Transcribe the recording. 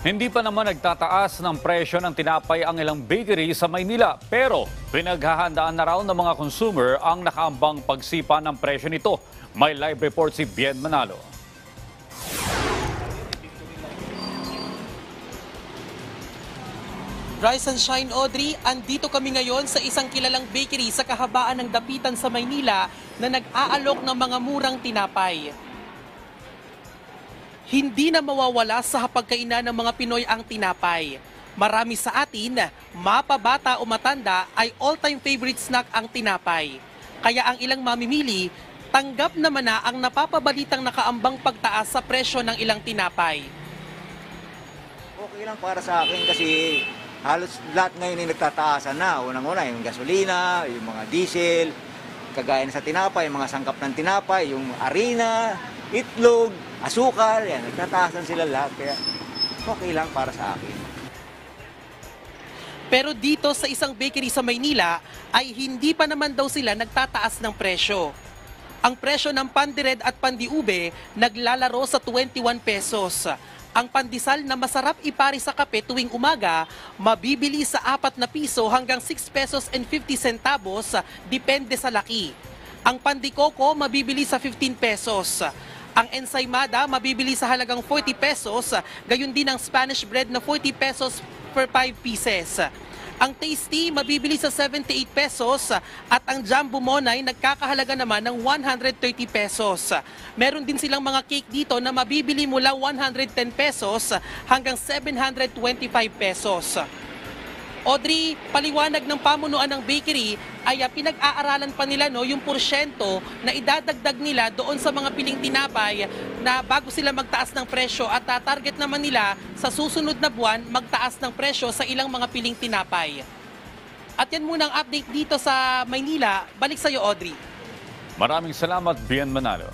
Hindi pa naman nagtataas ng presyo ng tinapay ang ilang bakery sa Maynila. Pero pinaghahandaan na raw ng mga consumer ang nakaambang pagsipa ng presyo nito. May live report si Bien Manalo. Rise and shine, Audrey. Andito kami ngayon sa isang kilalang bakery sa kahabaan ng Dapitan sa Maynila na nag-aalok ng mga murang tinapay. Hindi na mawawala sa hapagkainan ng mga Pinoy ang tinapay. Marami sa atin, mapabata o matanda, ay all-time favorite snack ang tinapay. Kaya ang ilang mamimili, tanggap naman na ang napapabalitang nakaambang pagtaas sa presyo ng ilang tinapay. Okay lang para sa akin kasi halos lahat ngayon ay nagtataasan na. Unang-una yung gasolina, yung mga diesel, kagaya na sa tinapay, yung mga sangkap ng tinapay, yung harina, itlog, asukal, yan, nagtataasan sila lahat. Kaya okay lang para sa akin. Pero dito sa isang bakery sa Maynila ay hindi pa naman daw sila nagtataas ng presyo. Ang presyo ng pandired at pandiube naglalaro sa 21 pesos. Ang pandesal na masarap ipari sa kape tuwing umaga, mabibili sa 4 na piso hanggang 6 pesos and 50 centavos, depende sa laki. Ang pandikoko mabibili sa 15 pesos. Ang ensaymada mabibili sa halagang 40 pesos, gayon din ang Spanish bread na 40 pesos per 5 pieces. Ang tasty mabibili sa 78 pesos at ang jumbo monay nagkakahalaga naman ng 130 pesos. Meron din silang mga cake dito na mabibili mula 110 pesos hanggang 725 pesos. Audrey, paliwanag ng pamunuan ng bakery ay pinag-aaralan pa nila yung porsyento na idadagdag nila doon sa mga piling tinapay na bago sila magtaas ng presyo at target naman nila sa susunod na buwan magtaas ng presyo sa ilang mga piling tinapay. At yan muna ang update dito sa Maynila. Balik sa iyo, Audrey. Maraming salamat, Bien Manalo.